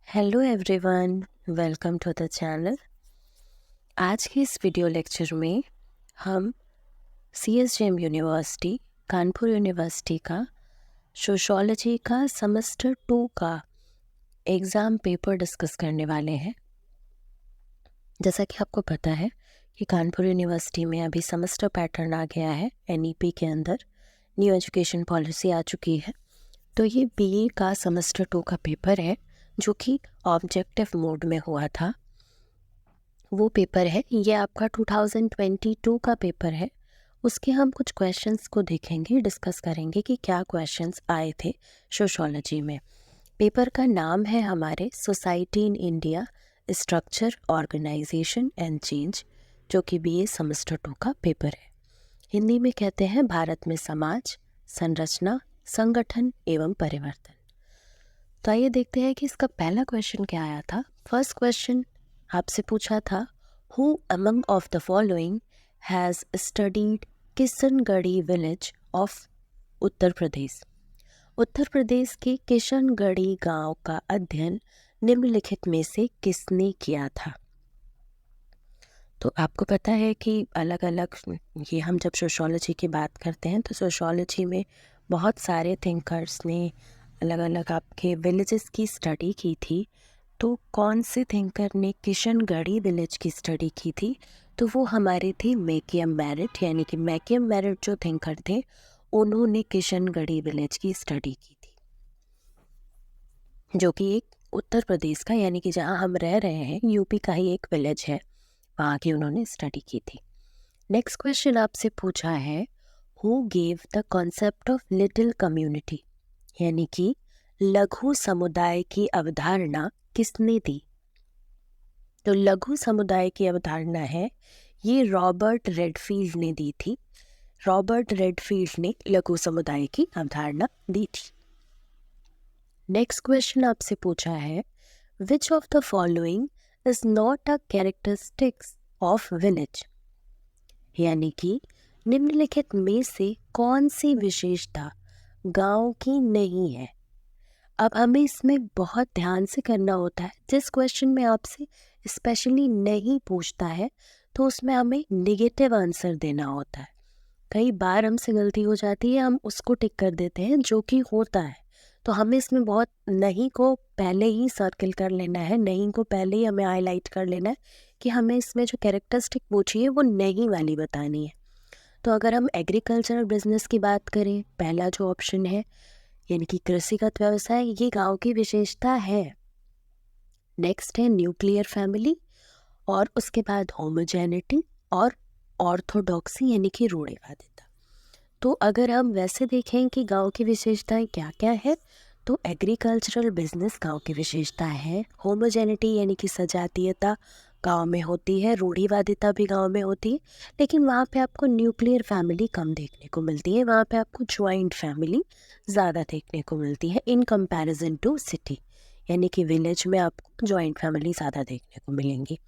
Hello everyone, welcome to the channel. आज के इस वीडियो लेक्चर में हम CSJM यूनिवर्सिटी, कानपुर यूनिवर्सिटी का सोशोलॉजी का सेमेस्टर 2 का एग्ज़ाम पेपर डिस्कस करने वाले हैं। जैसा कि आपको पता है कि कानपुर यूनिवर्सिटी में अभी सेमेस्टर पैटर्न आ गया है। NEP के अंदर न्यू एजुकेशन पॉलिसी आ चुकी है। तो ये BA का सेमेस्टर 2 का पेपर है जो कि ऑब्जेक्टिव मोड में हुआ था। वो पेपर है, ये आपका 2022 का पेपर है। उसके हम कुछ क्वेश्चंस को देखेंगे, डिस्कस करेंगे कि क्या क्वेश्चंस आए थे सोशोलॉजी में। पेपर का नाम है हमारे society in India, structure, organisation and change, जो कि BA सेमेस्टर 2 का पेपर है। हिंदी में कहते हैं भारत में समाज, संरचना, संगठन एवं परिवर्तन। तो आइए देखते हैं कि इसका पहला क्वेश्चन क्या आया था। फर्स्ट क्वेश्चन आपसे पूछा था, who among of the following has studied Kishangarhi village of Uttar Pradesh. Uttar Pradesh के किशनगढ़ी गांव का अध्ययन निम्नलिखित में से किसने किया था। तो आपको पता है कि अलग अलग ये हम जब सोशोलॉजी की बात करते हैं तो सोशोलॉजी में बहुत सारे थिंकर्स ने अलग अलग आपके विलेजेस की स्टडी की थी। तो कौन से थिंकर ने किशनगढ़ी विलेज की स्टडी की थी? तो वो हमारे थे मैकियम मेरिट, यानी कि मैकियम मेरिट जो थिंकर थे उन्होंने किशनगढ़ी विलेज की स्टडी की थी, जो कि एक उत्तर प्रदेश का, यानी कि जहाँ हम रह रहे हैं यूपी का ही एक विलेज है, वहाँ की उन्होंने स्टडी की थी। नेक्स्ट क्वेश्चन आपसे पूछा है, who gave the concept of little community, यानी कि लघु समुदाय की अवधारणा किसने दी? तो लघु समुदाय की अवधारणा है ये रॉबर्ट रेडफील्ड ने दी थी। रॉबर्ट रेडफील्ड ने लघु समुदाय की अवधारणा दी थी। नेक्स्ट क्वेश्चन आपसे पूछा है, which of the following is not a characteristics of village, यानी कि निम्नलिखित में से कौन सी विशेषता गांव की नहीं है। अब हमें इसमें बहुत ध्यान से करना होता है। जिस क्वेश्चन में आपसे स्पेशली नहीं पूछता है तो उसमें हमें नेगेटिव आंसर देना होता है। कई बार हमसे गलती हो जाती है, हम उसको टिक कर देते हैं जो कि होता है। तो हमें इसमें बहुत नहीं को पहले ही सर्किल कर लेना है, नहीं को पहले ही हमें हाईलाइट कर लेना है कि हमें इसमें जो कैरेक्टरिस्टिक पूछी है वो नहीं वाली बतानी है। तो अगर हम एग्रीकल्चरल बिजनेस की बात करें, पहला जो ऑप्शन है यानी कि कृषिगत व्यवसाय, ये गांव की विशेषता है। नेक्स्ट है न्यूक्लियर फैमिली, और उसके बाद होमोजेनिटी और ऑर्थोडॉक्सी, यानी कि रूढ़िवादिता। तो अगर हम वैसे देखें कि गांव की विशेषताएं क्या क्या है, तो एग्रीकल्चरल बिजनेस गांव की विशेषता है। होमोजेनिटी यानी कि सजातीयता गांव में होती है, रूढ़िवादिता भी गांव में होती है, लेकिन वहाँ पे आपको न्यूक्लियर फैमिली कम देखने को मिलती है। वहाँ पे आपको ज्वाइंट फैमिली ज़्यादा देखने को मिलती है इन कंपैरिजन टू सिटी, यानी कि विलेज में आपको ज्वाइंट फैमिली ज़्यादा देखने को मिलेंगी।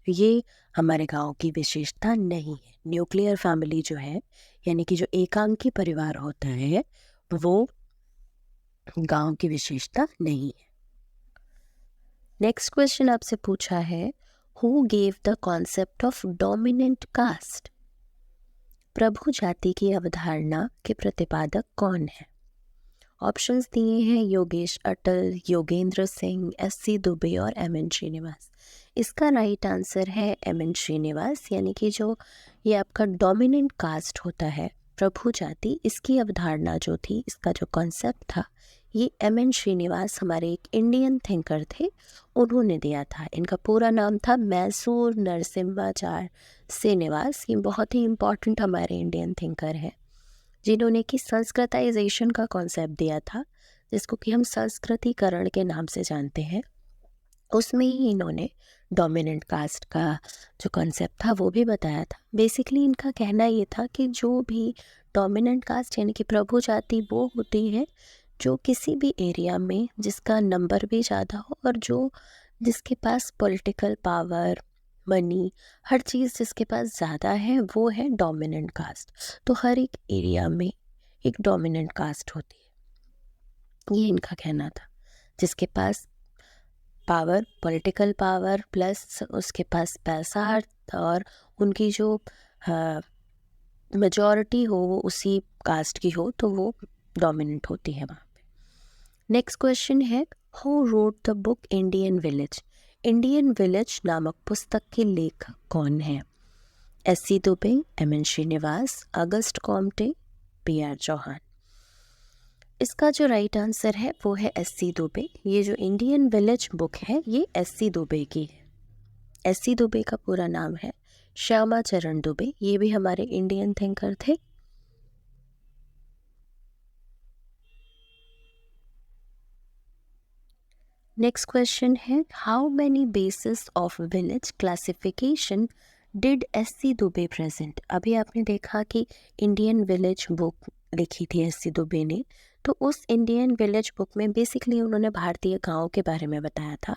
ये हमारे गांव की विशेषता नहीं है। न्यूक्लियर फैमिली जो है, यानी कि जो एकांकी परिवार होता है, वो गांव की विशेषता नहीं है। नेक्स्ट क्वेश्चन आपसे पूछा है, who gave the concept of dominant caste, प्रभु जाति की अवधारणा के प्रतिपादक कौन है? ऑप्शंस दिए हैं योगेश अटल, योगेंद्र सिंह, SC दुबे और MN श्रीनिवास। इसका राइट आंसर है MN श्रीनिवास, यानी कि जो ये आपका डोमिनेंट कास्ट होता है, प्रभु जाति, इसकी अवधारणा जो थी, इसका जो कॉन्सेप्ट था, ये MN श्रीनिवास हमारे एक इंडियन थिंकर थे, उन्होंने दिया था। इनका पूरा नाम था मैसूर नरसिम्हाचार्य श्रीनिवास। ये बहुत ही इम्पॉर्टेंट हमारे इंडियन थिंकर है जिन्होंने कि संस्कृताइजेशन का कॉन्सेप्ट दिया था, जिसको कि हम संस्कृतिकरण के नाम से जानते हैं। उसमें ही इन्होंने डोमिनेंट कास्ट का जो कॉन्सेप्ट था वो भी बताया था। बेसिकली इनका कहना ये था कि जो भी डोमिनेंट कास्ट यानी कि प्रभु जाति वो होती है जो किसी भी एरिया में जिसका नंबर भी ज़्यादा हो और जो जिसके पास पॉलिटिकल पावर, मनी, हर चीज़ जिसके पास ज़्यादा है, वो है डोमिनेंट कास्ट। तो हर एक एरिया में एक डोमिनेंट कास्ट होती है, ये इनका कहना था, जिसके पास पावर, पॉलिटिकल पावर प्लस उसके पास पैसा और उनकी जो मेजॉरिटी हो वो उसी कास्ट की हो तो वो डोमिनेंट होती है वहाँ पे। नेक्स्ट क्वेश्चन है, who wrote the book Indian village? Indian village नामक पुस्तक के लेखक कौन है? S C. Dubey, M N. Srinivas, August Comte, P R. Chauhan. इसका जो राइट आंसर है वो है एस.सी. दुबे। ये जो इंडियन विलेज बुक है ये एस.सी. दुबे की है। एस.सी. दुबे का पूरा नाम है श्यामा चरण दुबे। ये भी हमारे इंडियन थिंकर थे। नेक्स्ट क्वेश्चन है, how many basis of village classification did SC. Dubey present? अभी आपने देखा कि इंडियन विलेज बुक लिखी थी एस.सी. दुबे ने, तो उस इंडियन विलेज बुक में बेसिकली उन्होंने भारतीय गांव के बारे में बताया था।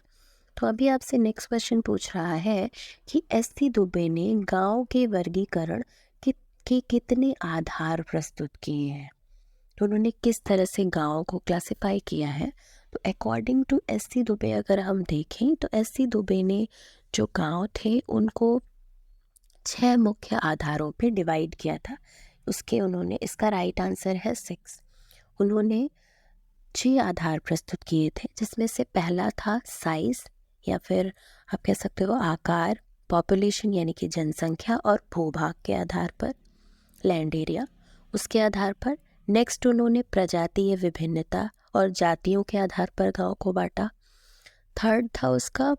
तो अभी आपसे नेक्स्ट क्वेश्चन पूछ रहा है कि एस.सी. दुबे ने गांव के वर्गीकरण के कितने आधार प्रस्तुत किए हैं, तो उन्होंने किस तरह से गांव को क्लासिफाई किया है। तो अकॉर्डिंग टू एस.सी. दुबे अगर हम देखें तो एस.सी. दुबे ने जो गांव थे उनको 6 मुख्य आधारों पे डिवाइड किया था। इसका राइट आंसर है 6। उन्होंने 6 आधार प्रस्तुत किए थे, जिसमें से पहला था साइज या फिर आप कह सकते हो आकार, पॉपुलेशन यानी कि जनसंख्या और भूभाग के आधार पर, लैंड एरिया उसके आधार पर। नेक्स्ट उन्होंने प्रजातीय विभिन्नता और जातियों के आधार पर गांव को बांटा। थर्ड था उसका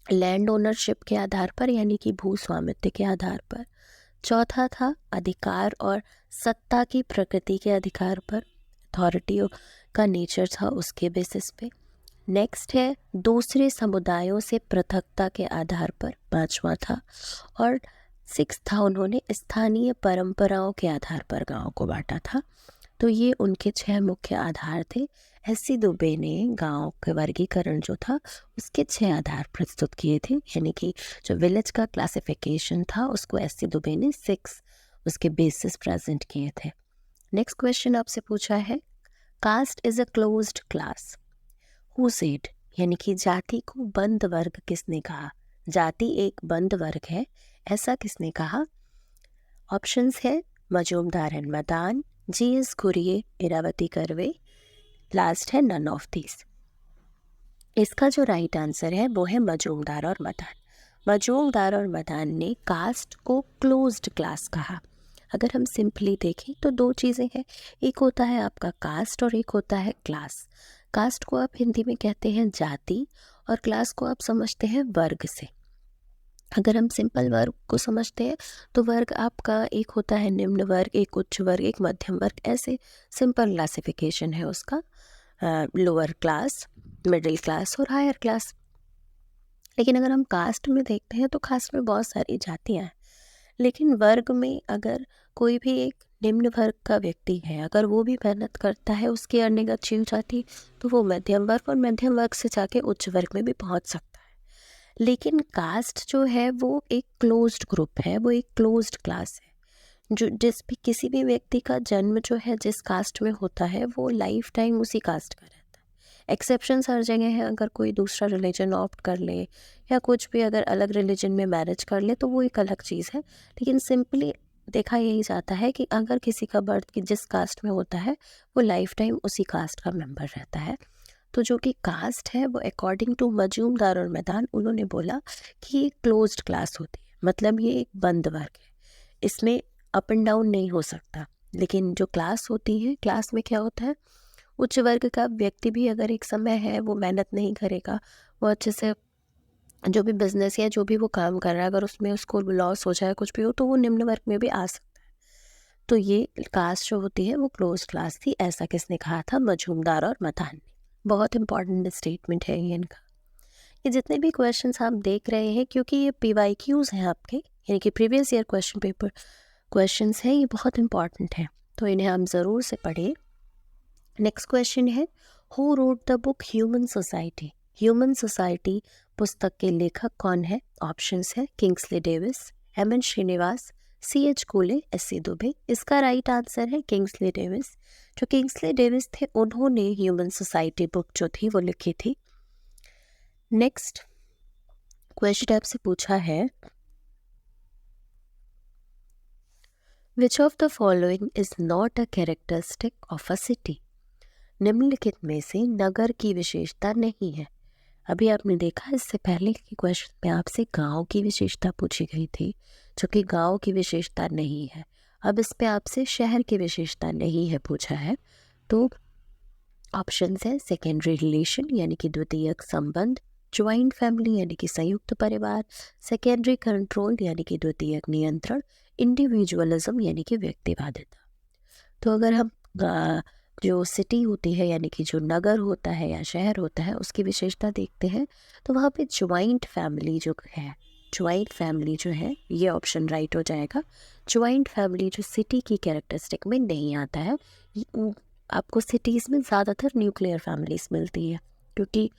लैंड ओनरशिप के आधार पर यानी कि भू स्वामित्व के आधार पर। चौथा था अधिकार और सत्ता की प्रकृति के अधिकार पर, अथॉरिटी का नेचर था उसके बेसिस पे। नेक्स्ट है दूसरे समुदायों से पृथकता के आधार पर, पांचवा था। और 6 था उन्होंने स्थानीय परंपराओं के आधार पर गांव को बांटा था। तो ये उनके 6 मुख्य आधार थे। एस.सी. दुबे ने गांव के वर्गीकरण जो था उसके 6 आधार प्रस्तुत किए थे, यानी कि जो विलेज का क्लासिफिकेशन था उसको एस.सी. दुबे ने 6 उसके बेसिस प्रेजेंट किए थे। नेक्स्ट क्वेश्चन आपसे पूछा है, caste is a closed class, who said? यानी कि जाति को बंद वर्ग किसने कहा? जाति एक बंद वर्ग है, ऐसा किसने कहा? ऑप्शंस है Majumdar and Madan, G S. Ghurye, Irawati Karve, last है नन ऑफ दीज। इसका जो राइट आंसर है वो है मजूमदार और मदान। मजूमदार और मदान ने कास्ट को क्लोज्ड क्लास कहा। अगर हम सिंपली देखें तो 2 चीज़ें हैं, एक होता है आपका कास्ट और एक होता है क्लास। कास्ट को आप हिंदी में कहते हैं जाति और क्लास को आप समझते हैं वर्ग से। अगर हम सिंपल वर्ग को समझते हैं तो वर्ग आपका एक होता है निम्न वर्ग, एक उच्च वर्ग, एक मध्यम वर्ग, ऐसे सिंपल क्लासिफिकेशन है उसका, लोअर क्लास, मिडिल क्लास और हायर क्लास। लेकिन अगर हम कास्ट में देखते हैं तो कास्ट में बहुत सारी जातियाँ हैं, लेकिन वर्ग में अगर कोई भी एक निम्न वर्ग का व्यक्ति है, अगर वो भी मेहनत करता है, उसकी अर्निंग अच्छी हो जाती तो वो मध्यम वर्ग और मध्यम वर्ग से जाके उच्च वर्ग में भी पहुंच सकता है। लेकिन कास्ट जो है वो एक क्लोज्ड ग्रुप है, वो एक क्लोज्ड क्लास है, जो जिस भी किसी भी व्यक्ति का जन्म जो है जिस कास्ट में होता है वो लाइफ टाइम उसी कास्ट का रहता है। एक्सेप्शंस हर जगह है, अगर कोई दूसरा रिलीजन ऑप्ट कर ले या कुछ भी अगर अलग रिलीजन में मैरिज कर ले तो वो एक अलग चीज़ है, लेकिन सिंपली देखा यही जाता है कि अगर किसी का बर्थ की जिस कास्ट में होता है वो लाइफ टाइम उसी कास्ट का मेंबर रहता है। तो जो कि कास्ट है वो अकॉर्डिंग टू मजूमदार और मैदान उन्होंने बोला कि ये क्लोज्ड क्लास होती है, मतलब ये एक बंद वर्ग है, इसमें अप एंड डाउन नहीं हो सकता। लेकिन जो क्लास होती है, क्लास में क्या होता है, उच्च वर्ग का व्यक्ति भी अगर एक समय है वो मेहनत नहीं करेगा, वो अच्छे से जो भी बिजनेस या जो भी वो काम कर रहा है अगर उसमें उसको लॉस हो जाए कुछ भी हो तो वो निम्न वर्ग में भी आ सकता है। तो ये कास्ट जो होती है वो क्लोज क्लास थी, ऐसा किसने कहा था? मजूमदार और मदान ने। बहुत इंपॉर्टेंट स्टेटमेंट है ये इनका। ये जितने भी क्वेश्चंस आप देख रहे हैं, क्योंकि ये PYQs हैं आपके, यानी कि previous year question paper questions हैं, ये बहुत इंपॉर्टेंट है, तो इन्हें हम ज़रूर से पढ़ें। नेक्स्ट क्वेश्चन है, who wrote the book human society? Human society पुस्तक के लेखक कौन है? ऑप्शंस है Kingsley Davis, M.N. Srinivas, C.H. Cooley, S.C. Dubey. इसका राइट आंसर है किंग्सले डेविस। जो किंग्सले डेविस थे उन्होंने ह्यूमन सोसाइटी बुक जो थी वो लिखी थी। नेक्स्ट क्वेश्चन आपसे पूछा है, which of the following is not a characteristic of a city. निम्नलिखित में से नगर की विशेषता नहीं है। अभी आपने देखा इससे पहले के क्वेश्चन में आपसे गांव की विशेषता पूछी गई थी, जो कि गांव की विशेषता नहीं है। अब इस पे आपसे शहर की विशेषता नहीं है पूछा है। तो ऑप्शन है सेकेंडरी रिलेशन यानी कि द्वितीयक संबंध, ज्वाइंट फैमिली यानी कि संयुक्त परिवार, सेकेंडरी कंट्रोल यानी कि द्वितीयक नियंत्रण, इंडिविजुअलिज्म यानी कि व्यक्तिवादिता। तो अगर हम जो सिटी होती है यानी कि जो नगर होता है या शहर होता है उसकी विशेषता देखते हैं, तो वहाँ पे ज्वाइंट फैमिली जो है, ज्वाइंट फैमिली जो है ये ऑप्शन राइट हो जाएगा। ज्वाइंट फैमिली जो सिटी की कैरेक्टरिस्टिक में नहीं आता है। आपको सिटीज़ में ज़्यादातर न्यूक्लियर फैमिलीज मिलती है, क्योंकि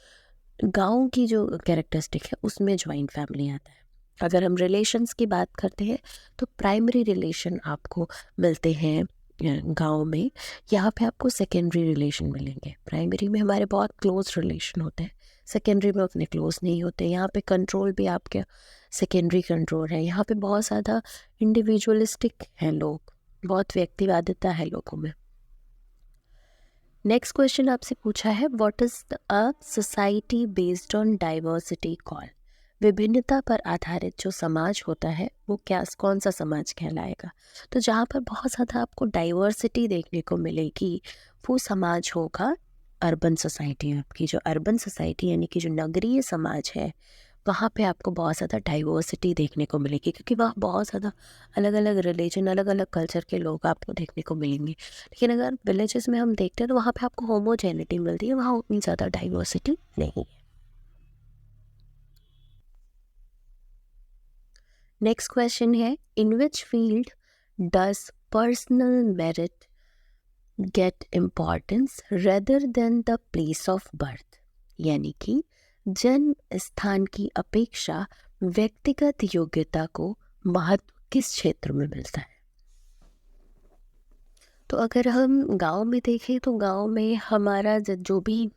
गांव की जो कैरेक्टरिस्टिक है उसमें ज्वाइंट फैमिली आता है। अगर हम रिलेशंस की बात करते हैं तो प्राइमरी रिलेशन आपको मिलते हैं गांव में, यहाँ पे आपको सेकेंडरी रिलेशन मिलेंगे। प्राइमरी में हमारे बहुत क्लोज रिलेशन होते हैं, सेकेंडरी में उतने क्लोज नहीं होते। यहाँ पे कंट्रोल भी आपके सेकेंडरी कंट्रोल है। यहाँ पे बहुत ज़्यादा इंडिविजुअलिस्टिक हैं लोग, बहुत व्यक्तिवादिता है लोगों में। नेक्स्ट क्वेश्चन आपसे पूछा है, what is a society based on diversity call. विभिन्नता पर आधारित जो समाज होता है वो कौन सा समाज कहलाएगा। तो जहाँ पर बहुत ज़्यादा आपको डाइवर्सिटी देखने को मिलेगी वो समाज होगा अर्बन सोसाइटी। आपकी जो अर्बन सोसाइटी यानी कि जो नगरीय समाज है वहाँ पे आपको बहुत ज़्यादा डाइवर्सिटी देखने को मिलेगी, क्योंकि वहाँ बहुत ज़्यादा अलग अलग रिलीजन, अलग अलग कल्चर के लोग आपको देखने को मिलेंगे। लेकिन अगर विलेजेस में हम देखते हैं तो वहाँ पे आपको होमोजेनिटी मिलती है, वहाँ उतनी ज़्यादा डाइवर्सिटी नहीं है। नेक्स्ट क्वेश्चन है, in which field does personal merit get importance rather than the place of birth. यानी कि जन्म स्थान की अपेक्षा व्यक्तिगत योग्यता को महत्व किस क्षेत्र में मिलता है। तो अगर हम गांव में देखें तो गांव में हमारा जो भी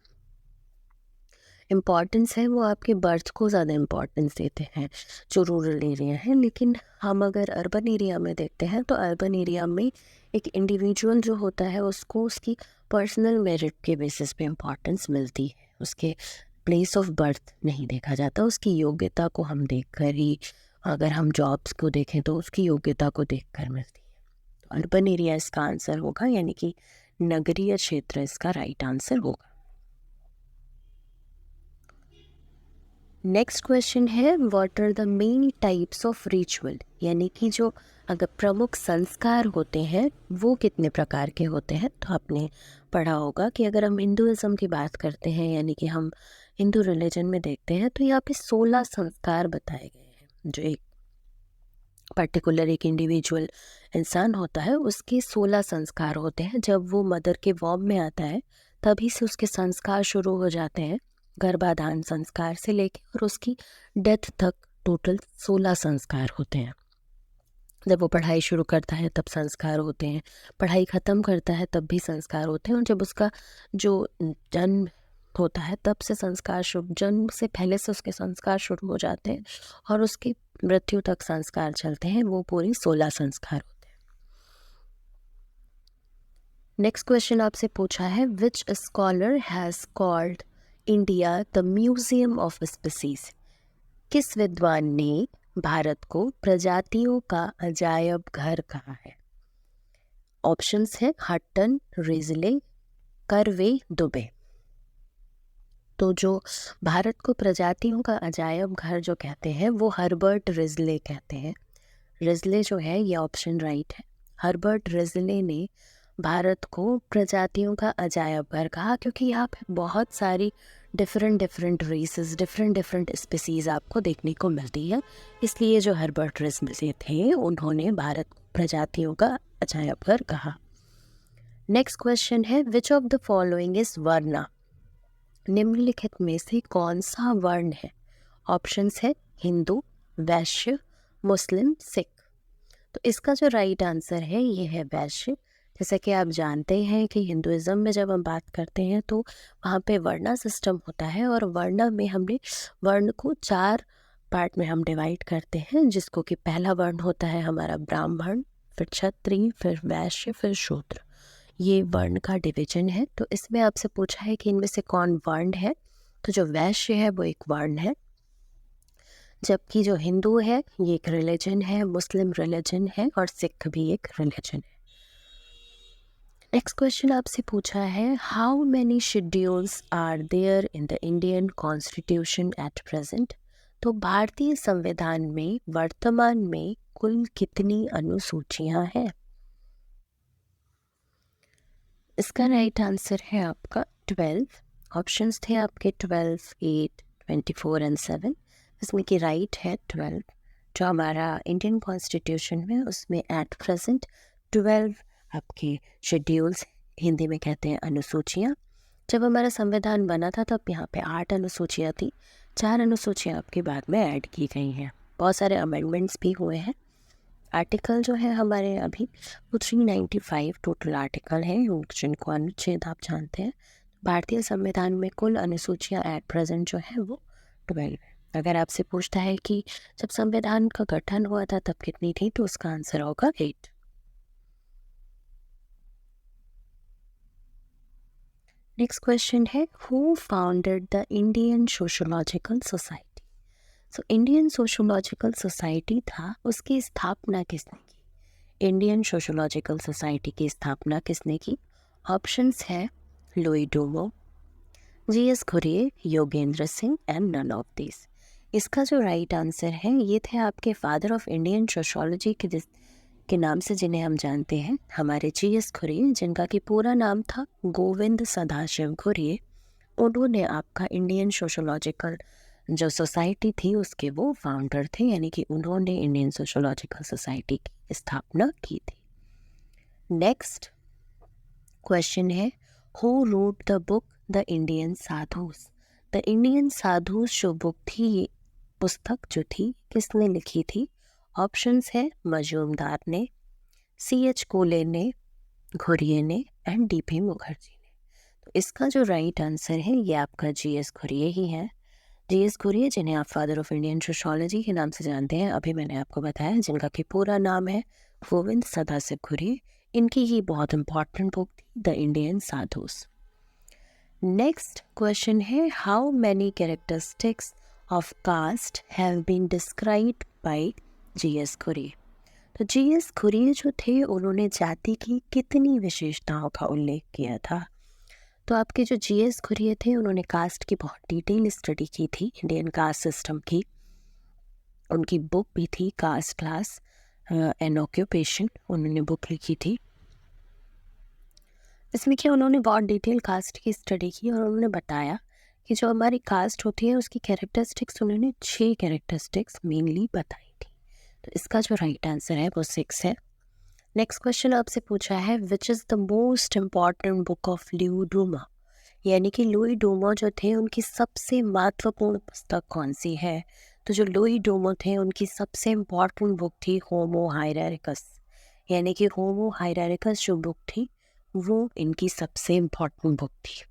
इम्पॉर्टेंस है वो आपके बर्थ को ज़्यादा इम्पॉर्टेंस देते हैं जो रूरल एरिया है। लेकिन हम अगर अर्बन एरिया में देखते हैं तो अर्बन एरिया में एक इंडिविजुअल जो होता है उसको उसकी पर्सनल मेरिट के बेसिस पे इम्पॉर्टेंस मिलती है, उसके प्लेस ऑफ बर्थ नहीं देखा जाता। उसकी योग्यता को हम देख कर ही, अगर हम जॉब्स को देखें तो उसकी योग्यता को देख कर मिलती है। तो अर्बन एरिया इसका आंसर होगा, यानी कि नगरीय क्षेत्र इसका राइट आंसर होगा। नेक्स्ट क्वेश्चन है, what are the main types of ritual. यानी कि जो अगर प्रमुख संस्कार होते हैं वो कितने प्रकार के होते हैं। तो आपने पढ़ा होगा कि अगर हम हिंदुइज्म की बात करते हैं यानी कि हम हिंदू रिलीजन में देखते हैं तो यहाँ पे 16 संस्कार बताए गए हैं। जो एक पर्टिकुलर एक इंडिविजुअल इंसान होता है उसके 16 संस्कार होते हैं। जब वो मदर के वॉर्म में आता है तभी से उसके संस्कार शुरू हो जाते हैं, गर्भाधान संस्कार से लेके और उसकी डेथ तक टोटल 16 संस्कार होते हैं। जब वो पढ़ाई शुरू करता है तब संस्कार होते हैं, पढ़ाई ख़त्म करता है तब भी संस्कार होते हैं, और जब उसका जो जन्म होता है तब से संस्कार शुरू, जन्म से पहले से उसके संस्कार शुरू हो जाते हैं और उसकी मृत्यु तक संस्कार चलते हैं। वो पूरी 16 संस्कार होते हैं। नेक्स्ट क्वेश्चन आपसे पूछा है, विच scholar has called India the museum of species. किस विद्वान ने भारत को प्रजातियों का अजायब घर कहा है। ऑप्शंस है हट्टन, रिजले, कर्वे, दुबे। तो जो भारत को प्रजातियों का अजायब घर जो कहते हैं वो हर्बर्ट रिजले कहते हैं। रिजले जो है ये ऑप्शन राइट है। हर्बर्ट रिजले ने भारत को प्रजातियों का अजायब घर कहा, क्योंकि यहाँ पे बहुत सारी डिफरेंट रेसेस, डिफरेंट स्पीसीज आपको देखने को मिलती है। इसलिए जो हर्बर्ट रिजले थे उन्होंने भारत को प्रजातियों का अजायब घर कहा। नेक्स्ट क्वेश्चन है, which of the following is varna. निम्नलिखित में से कौन सा वर्ण है। ऑप्शंस है हिंदू, वैश्य, मुस्लिम, सिख। तो इसका जो राइट आंसर है ये है वैश्य। जैसा कि आप जानते हैं कि हिंदुइज़्म में जब हम बात करते हैं तो वहाँ पे वर्णा सिस्टम होता है, और वर्णा में हमने वर्ण को 4 पार्ट में हम डिवाइड करते हैं, जिसको कि पहला वर्ण होता है हमारा ब्राह्मण, फिर क्षत्रिय, फिर वैश्य, फिर शूद्र। ये वर्ण का डिवीजन है। तो इसमें आपसे पूछा है कि इनमें से कौन वर्ण है, तो जो वैश्य है वो एक वर्ण है, जबकि जो हिंदू है ये एक रिलीजन है, मुस्लिम रिलीजन है, और सिख भी एक रिलीजन है। नेक्स्ट क्वेश्चन आपसे पूछा है, how many schedules are there in the Indian constitution at present. तो भारतीय संविधान में वर्तमान में कुल कितनी अनुसूचियां हैं? इसका राइट आंसर है आपका 12। ऑप्शंस थे आपके 12, 8, 24 एंड 7। इसमें कि राइट है 12। जो हमारा इंडियन कॉन्स्टिट्यूशन में उसमें एट प्रेजेंट 12 आपके शेड्यूल्स, हिंदी में कहते हैं अनुसूचियाँ। जब हमारा संविधान बना था तब यहाँ पे 8 अनुसूचियाँ थी। 4 अनुसूचियाँ आपके बाद में ऐड की गई हैं। बहुत सारे अमेंडमेंट्स भी हुए हैं। आर्टिकल जो है हमारे अभी वो 395 टोटल आर्टिकल हैं, जिनको अनुच्छेद आप जानते हैं। भारतीय संविधान में कुल अनुसूचियाँ एट प्रेजेंट जो है वो 12 है। अगर आपसे पूछता है कि जब संविधान का गठन हुआ था तब कितनी थी, तो उसका आंसर होगा 8। नेक्स्ट क्वेश्चन है, who founded the Indian sociological society. So Indian sociological society था, उसकी स्थापना किसने की? इंडियन सोशोलॉजिकल सोसाइटी की स्थापना किसने की? ऑप्शंस है Louis Dumont, GS Ghurye, Yogendra Singh and none of this. इसका जो राइट आंसर है ये थे आपके फादर ऑफ इंडियन सोशोलॉजी के नाम से जिन्हें हम जानते हैं, हमारे जीएस खुरिये, जिनका कि पूरा नाम था गोविंद सदाशिव खुरिये। उन्होंने आपका इंडियन सोशोलॉजिकल जो सोसाइटी थी उसके वो फाउंडर थे, यानी कि उन्होंने इंडियन सोशोलॉजिकल सोसाइटी की स्थापना की थी। नेक्स्ट क्वेश्चन है, who wrote the book the Indian Sadhus. The Indian Sadhus जो बुक थी, ये पुस्तक जो थी किसने लिखी थी? ऑप्शंस है मजूमदार ने, CH कोले ने, घुरिये ने एंड DP मुखर्जी ने। तो इसका जो राइट आंसर है ये आपका GS घुरिये ही है। GS घुरिये, जिन्हें आप फादर ऑफ इंडियन सोशोलॉजी के नाम से जानते हैं, अभी मैंने आपको बताया, जिनका कि पूरा नाम है गोविंद सदाशिव घुरिये। इनकी ही बहुत इंपॉर्टेंट बुक थी the Indian Sadhus. Next question है, how many characteristics of caste have been described by GS Ghurye. तो GS घुरिये जो थे उन्होंने जाति की कितनी विशेषताओं का उल्लेख किया था? तो आपके जो GS घुरिये थे उन्होंने कास्ट की बहुत डिटेल स्टडी की थी, इंडियन कास्ट सिस्टम की। उनकी बुक भी थी कास्ट क्लास एंड ऑक्यूपेशन, उन्होंने बुक लिखी थी। इसमें क्या उन्होंने बहुत डिटेल कास्ट की स्टडी की और उन्होंने बताया कि जो हमारी कास्ट होती है उसकी कैरेक्टरिस्टिक्स, उन्होंने 6 कैरेक्टरिस्टिक्स मेनली बताई थी। तो इसका जो राइट आंसर है वो 6 है। नेक्स्ट क्वेश्चन आपसे पूछा है, which is the most important book of Louis Dumont. यानी कि लुई डूमा जो थे उनकी सबसे महत्वपूर्ण पुस्तक कौन सी है? तो जो लुई डूमा थे उनकी सबसे इम्पॉर्टेंट बुक थी होमो हायरार्किस। यानी कि होमो हायरार्किस जो बुक थी वो इनकी सबसे इम्पॉर्टेंट बुक थी।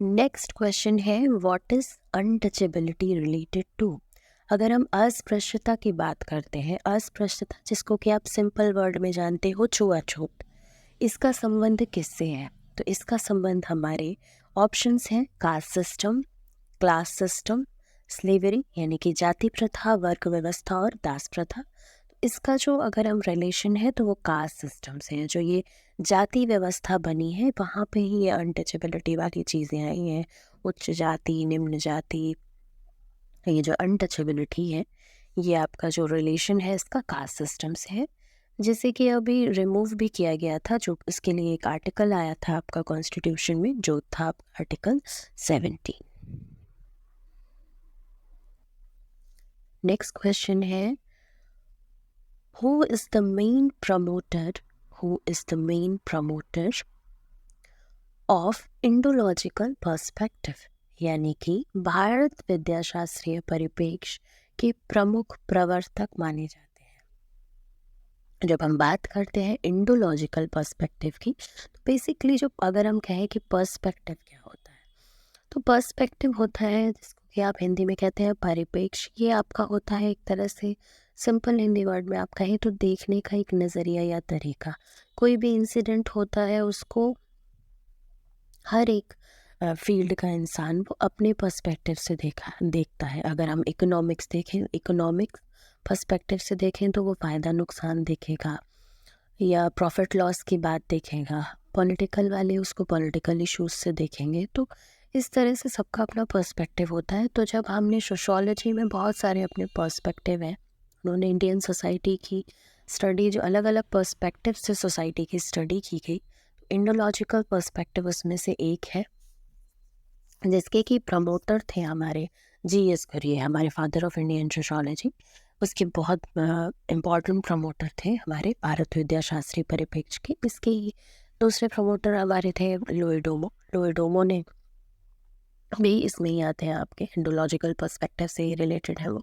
नेक्स्ट क्वेश्चन है, what is untouchability related to. अगर हम अस्पृश्यता की बात करते हैं, अस्पृश्यता जिसको कि आप सिंपल वर्ड में जानते हो छुआछूत, इसका संबंध किससे है? तो इसका संबंध हमारे ऑप्शंस हैं caste system, class system, slavery यानी कि जाति प्रथा, वर्ग व्यवस्था और दास प्रथा। इसका जो अगर हम रिलेशन है तो वो कास्ट सिस्टम से है। जो ये जाति व्यवस्था बनी है वहाँ पे ही ये अनटचेबिलिटी वाली चीज़ें आई हैं, उच्च जाति, निम्न जाति। ये जो अनटचेबिलिटी है ये आपका जो रिलेशन है इसका कास्ट सिस्टम से है, जिसे कि अभी रिमूव भी किया गया था। जो इसके लिए एक आर्टिकल आया था आपका कॉन्स्टिट्यूशन में, जो था आर्टिकल 17। नेक्स्ट क्वेश्चन है, Who is the main promoter of Indological perspective। यानी कि भारत विद्याशास्त्रीय परिप्रेक्ष्य के प्रमुख प्रवर्तक माने जाते हैं। जब हम बात करते हैं इंडोलॉजिकल पर्सपेक्टिव की, तो बेसिकली जो अगर हम कहें कि पर्सपेक्टिव क्या होता है, तो पर्सपेक्टिव होता है जिसको कि आप हिंदी में कहते हैं परिप्रेक्ष्य। ये आपका होता है एक तरह से, सिंपल हिंदी वर्ड में आप कहें तो देखने का एक नज़रिया या तरीका। कोई भी इंसिडेंट होता है उसको हर एक फील्ड का इंसान वो अपने पर्सपेक्टिव से देखता है। अगर हम इकोनॉमिक्स देखें, इकोनॉमिक्स पर्सपेक्टिव से देखें तो वो फ़ायदा नुकसान देखेगा या प्रॉफिट लॉस की बात देखेगा। पॉलिटिकल वाले उसको पॉलिटिकल इश्यूज से देखेंगे। तो इस तरह से सबका अपना पर्सपेक्टिव होता है। तो जब हमने सोशोलॉजी में बहुत सारे अपने पर्सपेक्टिव हैं, उन्होंने इंडियन सोसाइटी की स्टडी, जो अलग अलग पर्सपेक्टिव से सोसाइटी की स्टडी की गई, इंडोलॉजिकल पर्सपेक्टिव उसमें से एक है, जिसके कि प्रमोटर थे हमारे जीएस कुरियन, हमारे फादर ऑफ इंडियन सोशोलॉजी। उसके बहुत इम्पॉर्टेंट प्रमोटर थे हमारे भारत विद्या शास्त्री परिप्रेक्ष्य के। इसके ही दूसरे प्रमोटर हमारे थे लोइडोमो। लोइडोमो ने भी इसमें ही आते हैं, आपके इंडोलॉजिकल पर्सपेक्टिव से ही रिलेटेड है वो।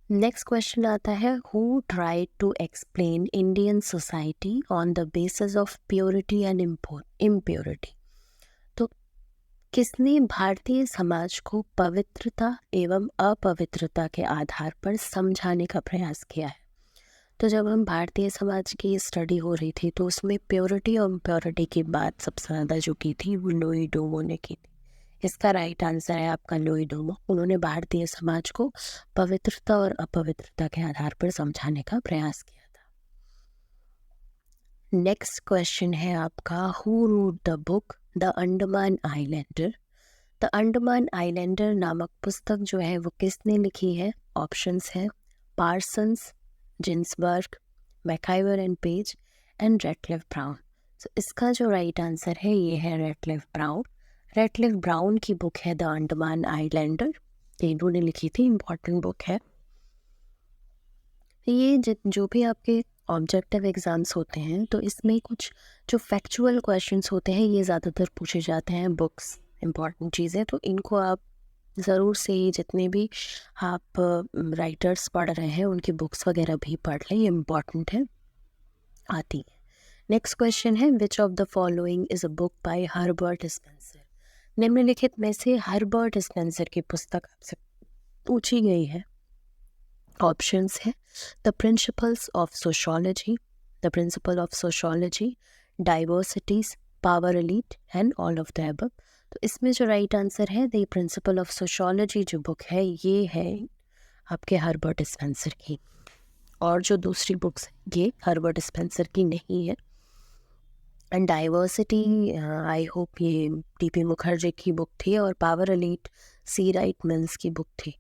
नेक्स्ट क्वेश्चन आता है, who tried to explain Indian society on the basis of purity and impurity. तो किसने भारतीय समाज को पवित्रता एवं अपवित्रता के आधार पर समझाने का प्रयास किया है? तो जब हम भारतीय समाज की स्टडी हो रही थी तो उसमें प्योरिटी और इम्प्योरिटी की बात सबसे ज़्यादा जो की थी वो लोइडोमो ने की थी। इसका राइट आंसर है आपका लोइडोमो। उन्होंने भारतीय समाज को पवित्रता और अपवित्रता के आधार पर समझाने का प्रयास किया था। नेक्स्ट क्वेश्चन है आपका, who wrote the book the Andaman islander. The Andaman islander नामक पुस्तक जो है वो किसने लिखी है? ऑप्शंस हैं Parsons, Ginsberg, MacIver and Page and Radcliffe Brown. तो इसका जो राइट आंसर है ये है रेटक्लिफ ब्राउन। रेटक्लिफ ब्राउन की बुक है द अंडमान आइलैंडर, ये इन्होंने लिखी थी, इम्पॉर्टेंट बुक है ये। जो भी आपके ऑब्जेक्टिव एग्ज़ाम्स होते हैं तो इसमें कुछ जो फैक्चुअल क्वेश्चंस होते हैं ये ज़्यादातर पूछे जाते हैं, बुक्स इम्पॉर्टेंट चीज़ें, तो इनको आप ज़रूर से ही जितने भी आप राइटर्स पढ़ रहे हैं उनकी बुक्स वगैरह भी पढ़ लें, ये इम्पॉर्टेंट है, आती है। नेक्स्ट क्वेश्चन है, which of the following is a book by Herbert Spencer. निम्नलिखित में से हर्बर्ट स्पेंसर की पुस्तक आपसे पूछी गई है। ऑप्शंस है the principles of sociology, the principle of sociology, diversities, power elite and all of the above. तो इसमें जो राइट आंसर है द प्रिंसिपल ऑफ सोशोलॉजी जो बुक है ये है आपके हर्बर्ट स्पेंसर की, और जो दूसरी बुक्स ये हर्बर्ट स्पेंसर की नहीं है। एंड डाइवर्सिटी आई होप ये टीपी मुखर्जी की बुक थी, और पावर एलीट सी राइट मिल्स की बुक थी।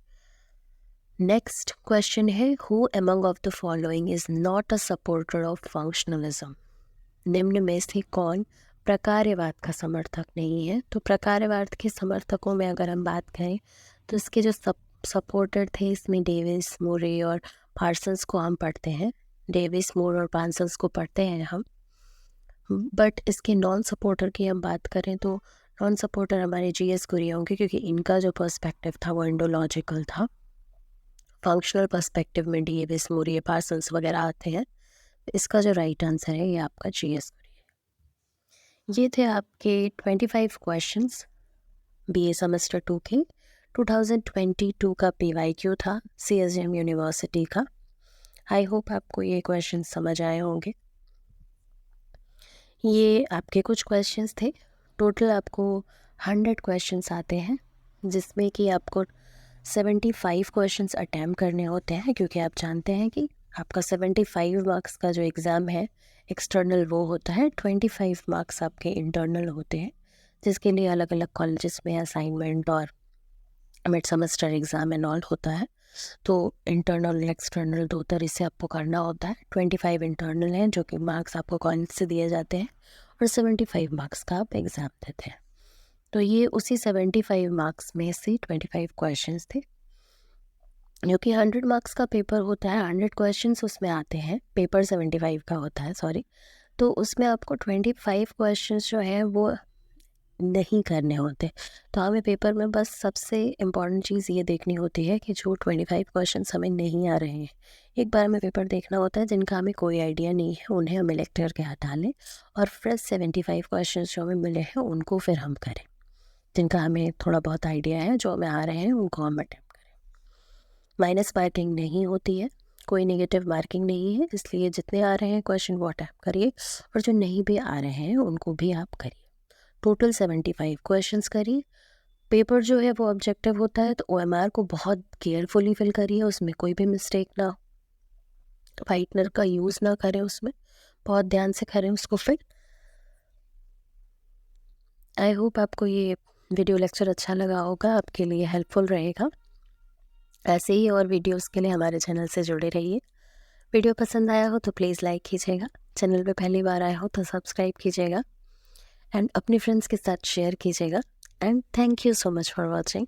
नेक्स्ट क्वेश्चन है, who among of the following is not a supporter of functionalism. निम्न में से कौन प्रकार्यवाद का समर्थक नहीं है? तो प्रकार्यवाद के समर्थकों में अगर हम बात करें तो इसके जो सपोर्टर थे इसमें डेविस, मोरे और पार्सन्स को हम पढ़ते हैं। डेविस, मोर और पार्सन्स को पढ़ते हैं हम। बट इसके नॉन सपोर्टर की हम बात करें तो नॉन सपोर्टर हमारे जीएस कुरियन होंगे, क्योंकि इनका जो पर्सपेक्टिव था वो इंडोलॉजिकल था। फंक्शनल पर्सपेक्टिव में डेविस, मोरे, पार्सन्स वगैरह आते हैं। इसका जो राइट आंसर है ये आपका जीएस कुरियन। ये थे आपके 25 क्वेश्चंस बीए सेमेस्टर 2 के। 2022 का पीवाईक्यू था सीएसजेएम यूनिवर्सिटी का। आई होप आपको ये क्वेश्चन समझ आए होंगे। ये आपके कुछ क्वेश्चंस थे। टोटल आपको 100 क्वेश्चंस आते हैं, जिसमें कि आपको 75 क्वेश्चंस अटैम्प्ट करने होते हैं, क्योंकि आप जानते हैं कि आपका 75 मार्क्स का जो एग्ज़ाम है एक्सटर्नल वो होता है, 25 मार्क्स आपके इंटरनल होते हैं, जिसके लिए अलग अलग कॉलेजेस में असाइनमेंट और mid semester exam and all होता है। तो इंटरनल एक्सटर्नल दो तरह से आपको करना होता है। 25 इंटरनल हैं जो कि मार्क्स आपको कॉलेज से दिए जाते हैं, और 75 मार्क्स का आप एग्ज़ाम देते हैं। तो ये उसी 75 मार्क्स में से 25 क्वेश्चंस थे, जो कि 100 मार्क्स का पेपर होता है। 100 क्वेश्चंस उसमें आते हैं, पेपर 75 का होता है, सॉरी। तो उसमें आपको 25 क्वेश्चंस जो है वो नहीं करने होते। तो हमें पेपर में बस सबसे इम्पॉर्टेंट चीज़ ये देखनी होती है कि जो 25 क्वेश्चंस हमें नहीं आ रहे हैं, एक बार हमें पेपर देखना होता है जिनका हमें कोई आइडिया नहीं है, उन्हें हम इलेक्ट करके हटा लें और फ्रेश 75 क्वेश्चंस जो हमें मिले हैं उनको फिर हम करें। जिनका हमें थोड़ा बहुत आइडिया है, जो हमें आ रहे हैं उनको हम अटेम्प्ट करें। माइनस मार्किंग नहीं होती है, कोई नेगेटिव मार्किंग नहीं है, इसलिए जितने आ रहे हैं क्वेश्चन वो अटेम्प्ट करिए और जो नहीं भी आ रहे हैं उनको भी आप करिए। टोटल 75 क्वेश्चंस करिए। पेपर जो है वो ऑब्जेक्टिव होता है, तो OMR को बहुत केयरफुली फिल करिए, उसमें कोई भी मिस्टेक ना हो, वाइटनर का यूज़ ना करें, उसमें बहुत ध्यान से करें उसको फिल। आई होप आपको ये वीडियो लेक्चर अच्छा लगा होगा, आपके लिए हेल्पफुल रहेगा। ऐसे ही और वीडियोस के लिए हमारे चैनल से जुड़े रहिए। वीडियो पसंद आया हो तो प्लीज़ लाइक कीजिएगा, चैनल पे पहली बार आए हो तो सब्सक्राइब कीजिएगा एंड अपने फ्रेंड्स के साथ शेयर कीजिएगा and thank you so much for watching.